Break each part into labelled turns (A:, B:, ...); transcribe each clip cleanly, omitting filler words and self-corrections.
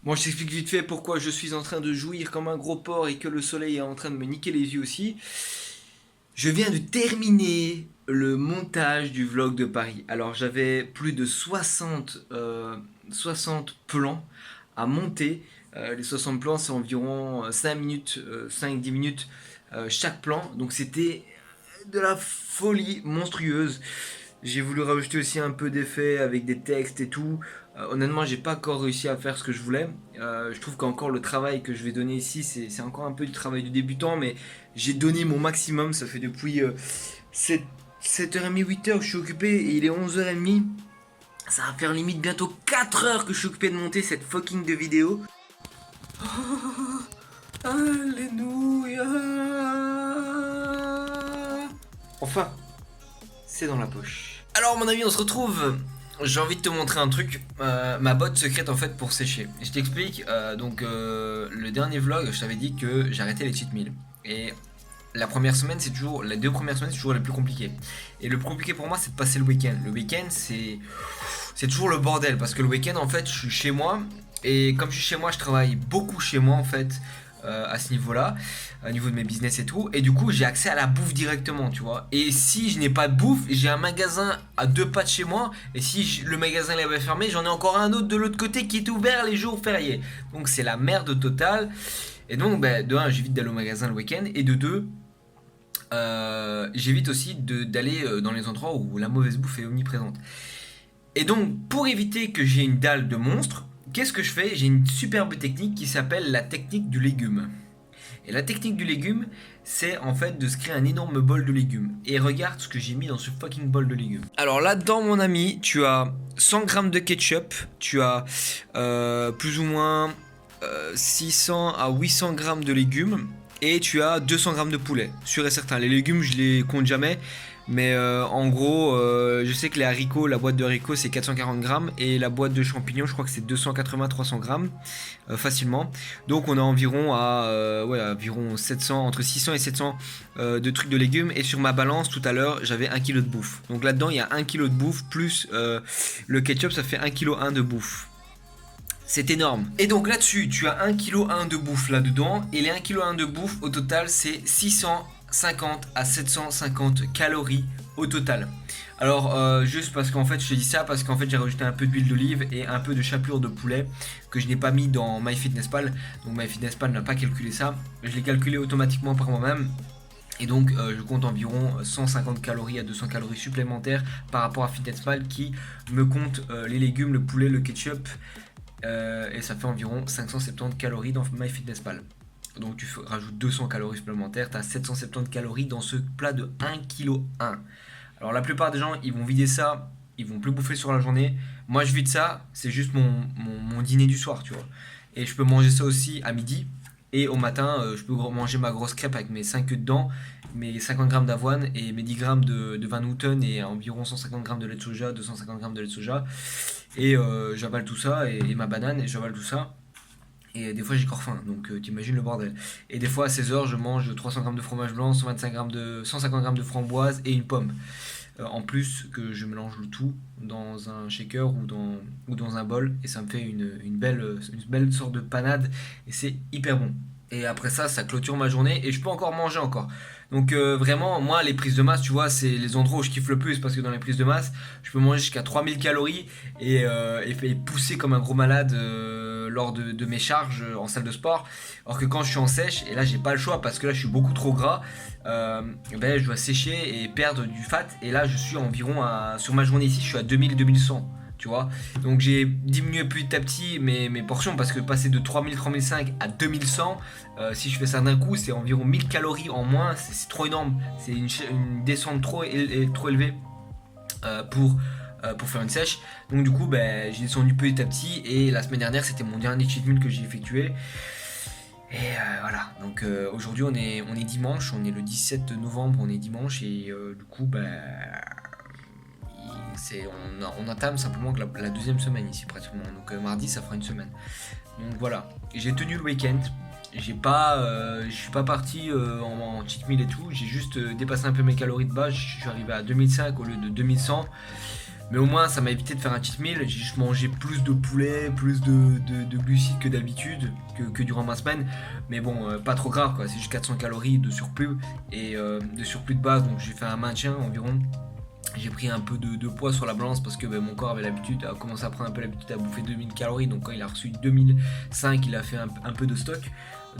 A: Bon, je t'explique vite fait pourquoi je suis en train de jouir comme un gros porc et que le soleil est en train de me niquer les yeux aussi. Je viens de terminer le montage du vlog de Paris. Alors j'avais plus de 60 plans à monter. Les 60 plans, c'est environ 5 minutes, 5-10 minutes chaque plan. Donc c'était de la folie monstrueuse. J'ai voulu rajouter aussi un peu d'effets avec des textes et tout. Honnêtement, j'ai pas encore réussi à faire ce que je voulais. Je trouve qu'encore le travail que je vais donner ici, c'est encore un peu du travail du débutant, mais j'ai donné mon maximum. Ça fait depuis 7h30, 8h que je suis occupé et il est 11h30. Ça va faire limite bientôt 4 heures que je suis occupé de monter cette fucking de vidéo. Alléluia. Enfin, c'est dans la poche. Alors mon ami, on se retrouve. J'ai envie de te montrer un truc, ma botte secrète en fait pour sécher. Je t'explique, le dernier vlog, je t'avais dit que j'arrêtais les cheat meals. Et la première semaine, c'est toujours, les 2 premières semaines, c'est toujours les plus compliquées. Et le plus compliqué pour moi, c'est de passer le week-end. Le week-end, c'est toujours le bordel parce que le week-end, en fait, je suis chez moi. Et comme je suis chez moi, je travaille beaucoup chez moi en fait. À ce niveau-là, au niveau de mes business et tout, et du coup j'ai accès à la bouffe directement, tu vois. Et si je n'ai pas de bouffe, j'ai un magasin à 2 pas de chez moi, et si le magasin il avait fermé, j'en ai encore un autre de l'autre côté qui est ouvert les jours fériés. Donc c'est la merde totale. Et donc de un, j'évite d'aller au magasin le week-end, et de deux, j'évite aussi d'aller dans les endroits où la mauvaise bouffe est omniprésente. Et donc, pour éviter que j'ai une dalle de monstre, qu'est-ce que je fais? J'ai une superbe technique qui s'appelle la technique du légume. Et la technique du légume, c'est en fait de se créer un énorme bol de légumes. Et regarde ce que j'ai mis dans ce fucking bol de légumes. Alors là-dedans, mon ami, tu as 100 grammes de ketchup, tu as plus ou moins 600 à 800 grammes de légumes, et tu as 200 grammes de poulet, sûr et certain. Les légumes, je les compte jamais. Mais en gros, je sais que les haricots, la boîte de haricots c'est 440 grammes et la boîte de champignons, je crois que c'est 280-300 grammes facilement. Donc on a environ 700, entre 600 et 700 de trucs de légumes. Et sur ma balance tout à l'heure, j'avais 1 kg de bouffe. Donc là-dedans, il y a 1 kg de bouffe plus le ketchup, ça fait 1 kg de bouffe. C'est énorme. Et donc là-dessus, tu as 1 kg de bouffe là-dedans. Et les 1 kg de bouffe, au total, c'est 650 à 750 calories au total. Alors, juste parce qu'en fait, je te dis ça parce qu'en fait, j'ai rajouté un peu d'huile d'olive et un peu de chapelure de poulet que je n'ai pas mis dans MyFitnessPal. Donc, MyFitnessPal n'a pas calculé ça. Je l'ai calculé automatiquement par moi-même. Et donc je compte environ 150 calories à 200 calories supplémentaires par rapport à FitnessPal qui me compte les légumes, le poulet, le ketchup et ça fait environ 570 calories dans MyFitnessPal. Donc tu rajoutes 200 calories supplémentaires, tu as 770 calories dans ce plat de 1,1 kg. Alors la plupart des gens, ils vont vider ça, ils vont plus bouffer sur la journée. Moi je vide ça, c'est juste mon dîner du soir, tu vois. Et je peux manger ça aussi à midi. Et au matin, je peux manger ma grosse crêpe avec mes 5 œufs dedans, mes 50 grammes d'avoine et mes 10 grammes de Van Houten et environ 150 grammes de lait de soja, 250 grammes de lait de soja. Et j'avale tout ça et ma banane et j'avale tout ça. Et des fois j'ai encore faim, donc t'imagines le bordel. Et des fois à 16h je mange 300 grammes de fromage blanc, 150 grammes de framboise et une pomme. En plus que je mélange le tout dans un shaker ou dans un bol et ça me fait une belle sorte de panade et c'est hyper bon. Et après ça, ça clôture ma journée et je peux encore manger encore. Donc vraiment, moi, les prises de masse, tu vois, c'est les endroits où je kiffe le plus parce que dans les prises de masse, je peux manger jusqu'à 3000 calories et pousser comme un gros malade lors de mes charges en salle de sport. Alors que quand je suis en sèche, et là j'ai pas le choix parce que là je suis beaucoup trop gras, je dois sécher et perdre du fat. Et là je suis environ sur ma journée ici, je suis à 2000-2100. Tu vois, donc j'ai diminué petit à petit mes portions parce que passer de 3000-3005 à 2100, si je fais ça d'un coup, c'est environ 1000 calories en moins, c'est trop énorme, c'est une descente trop élevée pour faire une sèche. Donc du coup j'ai descendu petit à petit et la semaine dernière c'était mon dernier cheat meal que j'ai effectué. Et voilà, donc aujourd'hui on est dimanche, on est le 17 novembre, on est dimanche et du coup on entame simplement que la deuxième semaine ici pratiquement. Donc mardi ça fera une semaine. Donc voilà, j'ai tenu le week-end. Je suis pas parti en cheat meal et tout. J'ai juste dépassé un peu mes calories de base. Je suis arrivé à 2005 au lieu de 2100. Mais au moins ça m'a évité de faire un cheat meal. J'ai juste mangé plus de poulet, plus de glucides que d'habitude, que durant ma semaine. Mais bon, pas trop grave quoi, c'est juste 400 calories de surplus et de surplus de base. Donc j'ai fait un maintien environ. J'ai pris un peu de poids sur la balance parce que mon corps avait l'habitude, a commencé à prendre un peu l'habitude à bouffer 2000 calories. Donc quand il a reçu 2005, il a fait un peu de stock,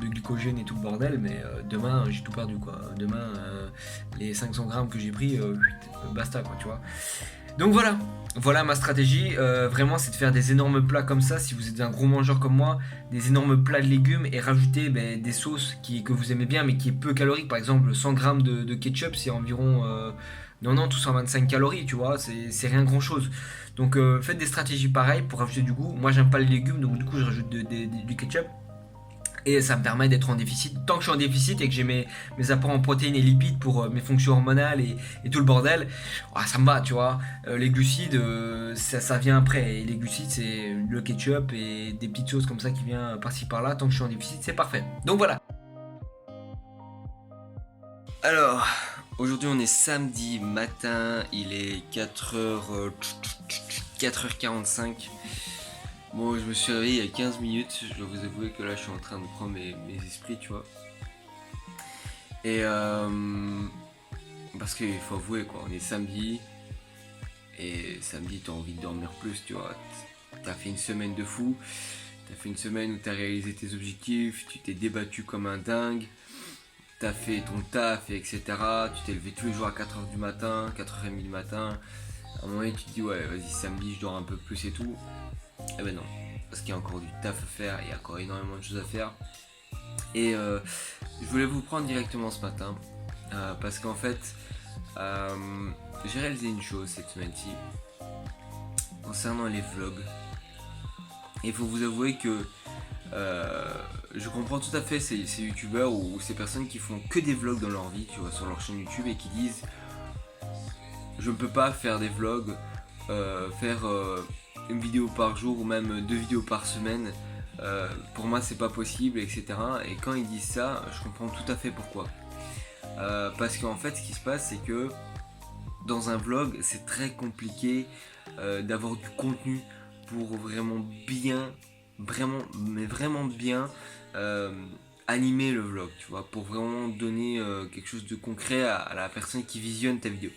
A: de glycogène et tout le bordel. Mais demain, j'ai tout perdu quoi. Demain, les 500 grammes que j'ai pris, basta quoi, tu vois. Donc voilà ma stratégie. Vraiment, c'est de faire des énormes plats comme ça. Si vous êtes un gros mangeur comme moi, des énormes plats de légumes et rajouter des sauces que vous aimez bien mais qui est peu calorique. Par exemple, 100 grammes de ketchup, c'est environ 90 ou 125 calories, tu vois. C'est rien grand chose. Donc faites des stratégies pareilles pour rajouter du goût. Moi, j'aime pas les légumes, donc du coup, je rajoute du ketchup. Et ça me permet d'être en déficit. Tant que je suis en déficit et que j'ai mes apports en protéines et lipides pour mes fonctions hormonales et tout le bordel, ça me va, tu vois. Les glucides, ça vient après. Et les glucides, c'est le ketchup et des petites choses comme ça qui viennent par-ci par-là. Tant que je suis en déficit, c'est parfait. Donc voilà.
B: Alors, aujourd'hui on est samedi matin, il est 4h45. Bon, je me suis réveillé il y a 15 minutes, je dois vous avouer que là je suis en train de prendre mes esprits, tu vois. Et parce qu'il faut avouer quoi, on est samedi, et samedi t'as envie de dormir plus, tu vois. T'as fait une semaine de fou, t'as fait une semaine où t'as réalisé tes objectifs, tu t'es débattu comme un dingue. T'as fait ton taf, et etc. Tu t'es levé tous les jours à 4h du matin, 4h30 du matin. À un moment donné, tu te dis, ouais, vas-y, samedi, je dors un peu plus et tout. Eh ben non, parce qu'il y a encore du taf à faire, il y a encore énormément de choses à faire. Et je voulais vous prendre directement ce matin, parce qu'en fait, j'ai réalisé une chose cette semaine-ci, concernant les vlogs. Et il faut vous avouer que je comprends tout à fait ces youtubeurs ou ces personnes qui font que des vlogs dans leur vie, tu vois, sur leur chaîne YouTube et qui disent je ne peux pas faire des vlogs, faire une vidéo par jour ou même 2 vidéos par semaine, pour moi c'est pas possible, etc. Et quand ils disent ça, je comprends tout à fait pourquoi. Parce qu'en fait ce qui se passe c'est que dans un vlog c'est très compliqué d'avoir du contenu pour vraiment bien, vraiment bien animer le vlog, tu vois, pour vraiment donner quelque chose de concret à la personne qui visionne ta vidéo.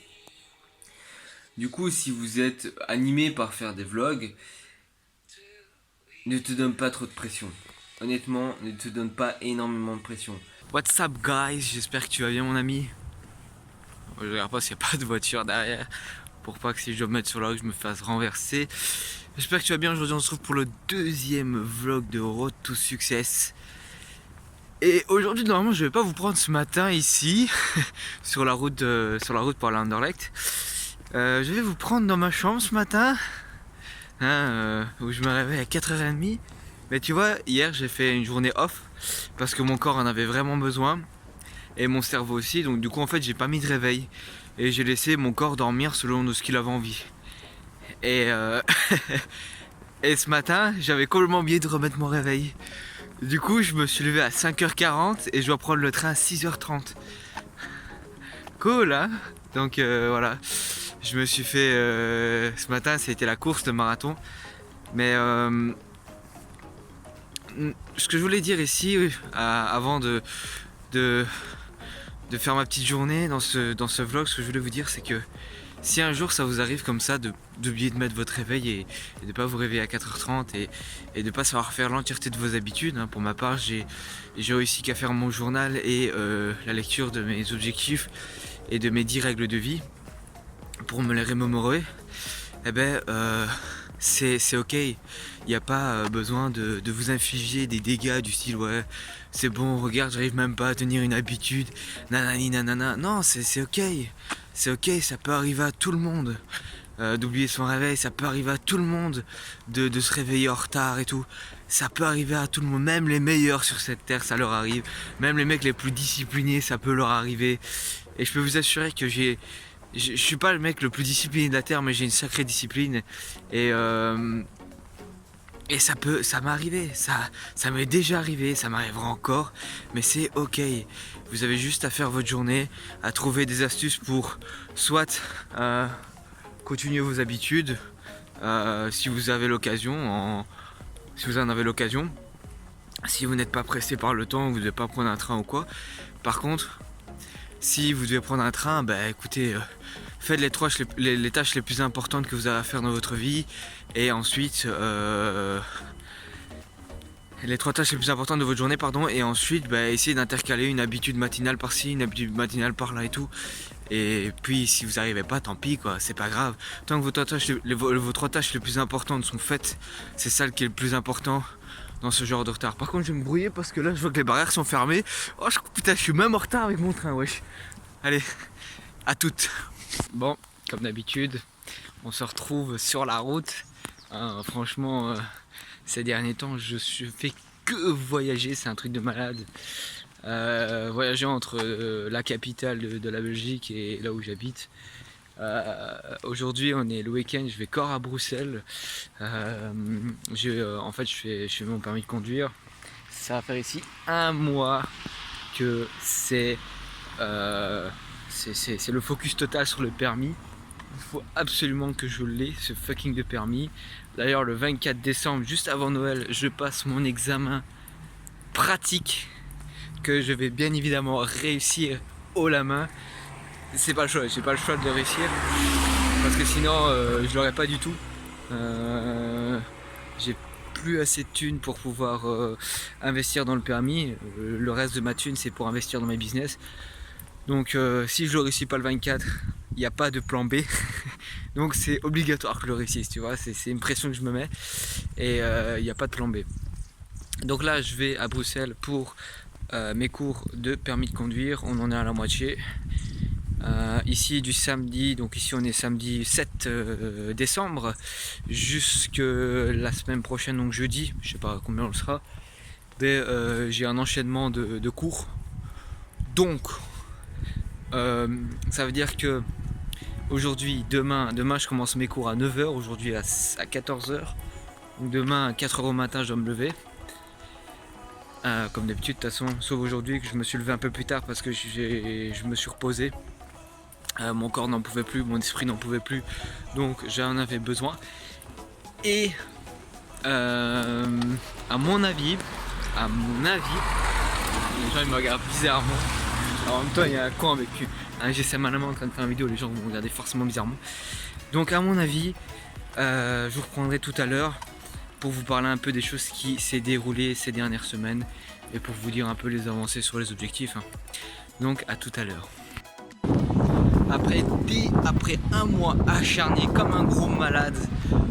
B: Du coup, si vous êtes animé par faire des vlogs, ne te donne pas trop de pression. Honnêtement, ne te donne pas énormément de pression.
C: What's up guys, j'espère que tu vas bien mon ami. Je regarde pas s'il n'y a pas de voiture derrière, pour pas que si je dois me mettre sur la rue je me fasse renverser. J'espère que tu vas bien. Aujourd'hui on se retrouve pour le deuxième vlog de Road to Success. Et aujourd'hui normalement je vais pas vous prendre ce matin ici sur la route pour aller à Anderlecht. Je vais vous prendre dans ma chambre ce matin, où je me réveille à 4h30. Mais tu vois, hier j'ai fait une journée off parce que mon corps en avait vraiment besoin et mon cerveau aussi. Donc du coup en fait j'ai pas mis de réveil et j'ai laissé mon corps dormir selon ce qu'il avait envie. Et, et ce matin j'avais complètement oublié de remettre mon réveil. Du coup je me suis levé à 5h40 et je dois prendre le train à 6h30. Cool hein. Donc voilà. Je me suis fait ce matin, c'était la course de marathon. Mais ce que je voulais dire ici, avant de faire ma petite journée dans ce vlog, ce que je voulais vous dire, c'est que si un jour ça vous arrive comme ça d'oublier de mettre votre réveil et de ne pas vous réveiller à 4h30 et de ne pas savoir faire l'entièreté de vos habitudes, pour ma part j'ai réussi qu'à faire mon journal et la lecture de mes objectifs et de mes 10 règles de vie pour me les remémorer, c'est ok. Il n'y a pas besoin de vous infliger des dégâts du style ouais c'est bon, regarde j'arrive même pas à tenir une habitude, nanani nanana. Non, c'est ok. C'est ok, ça peut arriver à tout le monde. D'oublier son réveil, ça peut arriver à tout le monde. De se réveiller en retard et tout. Ça peut arriver à tout le monde. Même les meilleurs sur cette terre, ça leur arrive. Même les mecs les plus disciplinés, ça peut leur arriver. Et je peux vous assurer que je suis pas le mec le plus discipliné de la terre, mais j'ai une sacrée discipline. Et ça m'est arrivé, ça m'est déjà arrivé, ça m'arrivera encore, mais c'est ok. Vous avez juste à faire votre journée, à trouver des astuces pour soit continuez vos habitudes si vous avez l'occasion, si vous en avez l'occasion. Si vous n'êtes pas pressé par le temps, vous ne devez pas prendre un train ou quoi. Par contre, si vous devez prendre un train, bah écoutez, faites les tâches les plus importantes que vous avez à faire dans votre vie. Et ensuite, les 3 tâches les plus importantes de votre journée, pardon. Et ensuite, bah, essayez d'intercaler une habitude matinale par-ci, une habitude matinale par-là et tout. Et puis, si vous n'arrivez pas, tant pis, quoi, c'est pas grave. Tant que vos 3 tâches les plus importantes sont faites, c'est ça qui est le plus important dans ce genre de retard. Par contre, je vais me brouiller parce que là, je vois que les barrières sont fermées. Oh, putain, je suis même en retard avec mon train, wesh. Allez, à toutes. Bon, comme d'habitude, on se retrouve sur la route. Franchement, ces derniers temps, je fais que voyager, c'est un truc de malade. Voyager entre la capitale de la Belgique et là où j'habite. Aujourd'hui on est le week-end, je vais corps à Bruxelles. En fait je fais mon permis de conduire. Ça va faire ici 1 mois que c'est le focus total sur le permis. Il faut absolument que je l'ai, ce fucking de permis. D'ailleurs le 24 décembre, juste avant Noël, je passe mon examen pratique que je vais bien évidemment réussir haut la main. C'est pas le choix, j'ai pas le choix de le réussir parce que sinon je l'aurais pas du tout. J'ai plus assez de thunes pour pouvoir investir dans le permis. Le reste de ma thune c'est pour investir dans mes business. Donc si je le réussis pas le 24, il n'y a pas de plan B. Donc c'est obligatoire que je le réussisse, tu vois, c'est une pression que je me mets et il n'y a pas de plan B. Donc là je vais à Bruxelles pour mes cours de permis de conduire, on en est à la moitié. Ici du samedi, donc ici on est samedi 7 décembre jusque la semaine prochaine, donc jeudi, je sais pas combien on le sera, mais j'ai un enchaînement de cours. Donc ça veut dire que aujourd'hui, demain je commence mes cours à 9h, aujourd'hui à 14h, donc demain à 4h au matin je dois me lever. Comme d'habitude de toute façon, sauf aujourd'hui que je me suis levé un peu plus tard parce que je me suis reposé. Mon corps n'en pouvait plus, mon esprit n'en pouvait plus, donc j'en avais besoin. Et à mon avis, les gens ils me regardent bizarrement. Alors, en même temps, il y a un con avec un GSM à la main en train de faire une vidéo, les gens vont me regarder forcément bizarrement. Donc à mon avis, je vous reprendrai tout à l'heure pour vous parler un peu des choses qui s'est déroulées ces dernières semaines et pour vous dire un peu les avancées sur les objectifs. Donc à tout à l'heure. Après 1 mois acharné comme un gros malade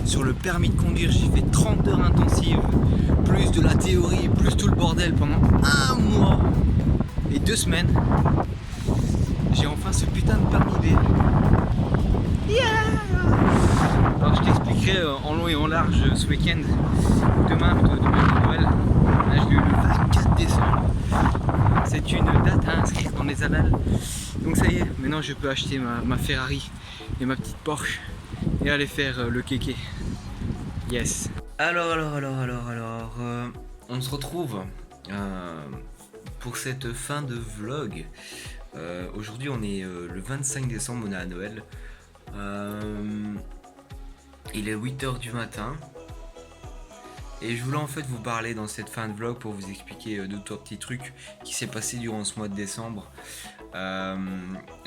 C: sur le permis de conduire, j'ai fait 30 heures intensives, plus de la théorie, plus tout le bordel pendant 1 mois et 2 semaines. J'ai enfin ce putain de permis B. Yeah. Alors je t'expliquerai en long et en large ce week-end, demain Noël. Là je l'ai eu le 24 décembre. C'est une date à inscrire dans les annales. Donc ça y est, maintenant je peux acheter ma Ferrari et ma petite Porsche et aller faire le kéké. Yes.
A: Alors, on se retrouve pour cette fin de vlog. Aujourd'hui on est le 25 décembre, on est à Noël. Il est 8h du matin. Et je voulais en fait vous parler dans cette fin de vlog pour vous expliquer 2-3 petits trucs qui s'est passé durant ce mois de décembre.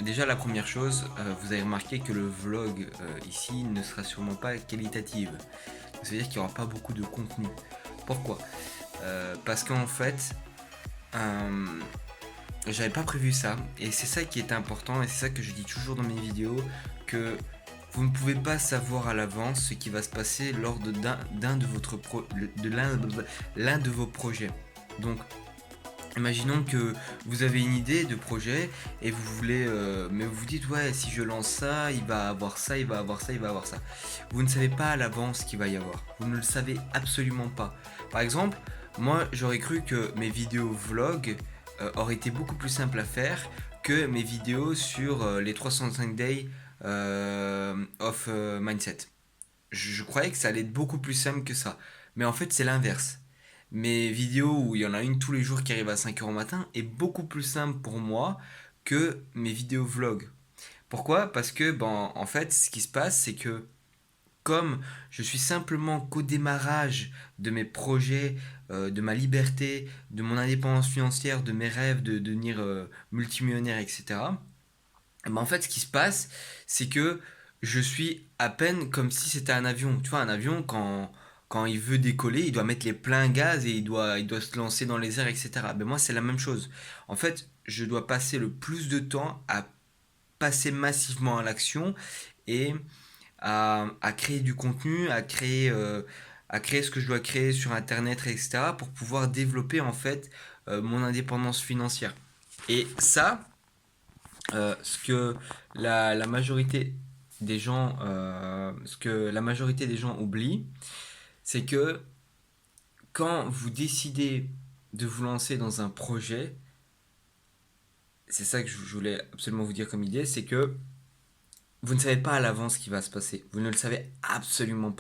A: Déjà la première chose, vous avez remarqué que le vlog ici ne sera sûrement pas qualitatif. Ça veut dire qu'il n'y aura pas beaucoup de contenu. Pourquoi ? Parce qu'en fait, j'avais pas prévu ça. Et c'est ça qui est important et c'est ça que je dis toujours dans mes vidéos, que vous ne pouvez pas savoir à l'avance ce qui va se passer lors de l'un de vos projets. Donc, imaginons que vous avez une idée de projet et vous voulez, mais vous vous dites ouais, si je lance ça, il va avoir ça, il va avoir ça, il va avoir ça. Vous ne savez pas à l'avance ce qu'il va y avoir. Vous ne le savez absolument pas. Par exemple, moi j'aurais cru que mes vidéos vlog auraient été beaucoup plus simples à faire que mes vidéos sur les 365 days of mindset. Je croyais que ça allait être beaucoup plus simple que ça, mais en fait c'est l'inverse. Mes vidéos où il y en a une tous les jours qui arrive à 5h au matin est beaucoup plus simple pour moi que mes vidéos vlog. Pourquoi? Parce que, ben, en fait, ce qui se passe, c'est que comme je suis simplement qu'au démarrage de mes projets, de ma liberté, de mon indépendance financière, de mes rêves de devenir multimillionnaire, etc. Eh ben, en fait, ce qui se passe, c'est que je suis à peine comme si c'était un avion. Tu vois, un avion, quand il veut décoller, il doit mettre les pleins gaz et il doit se lancer dans les airs, etc. Ben moi, c'est la même chose. En fait, je dois passer le plus de temps à passer massivement à l'action et à créer du contenu, à créer ce que je dois créer sur Internet, etc. pour pouvoir développer en fait mon indépendance financière. Et ça, ce que la majorité des gens oublient, c'est que quand vous décidez de vous lancer dans un projet, c'est ça que je voulais absolument vous dire comme idée, c'est que vous ne savez pas à l'avance ce qui va se passer. Vous ne le savez absolument pas.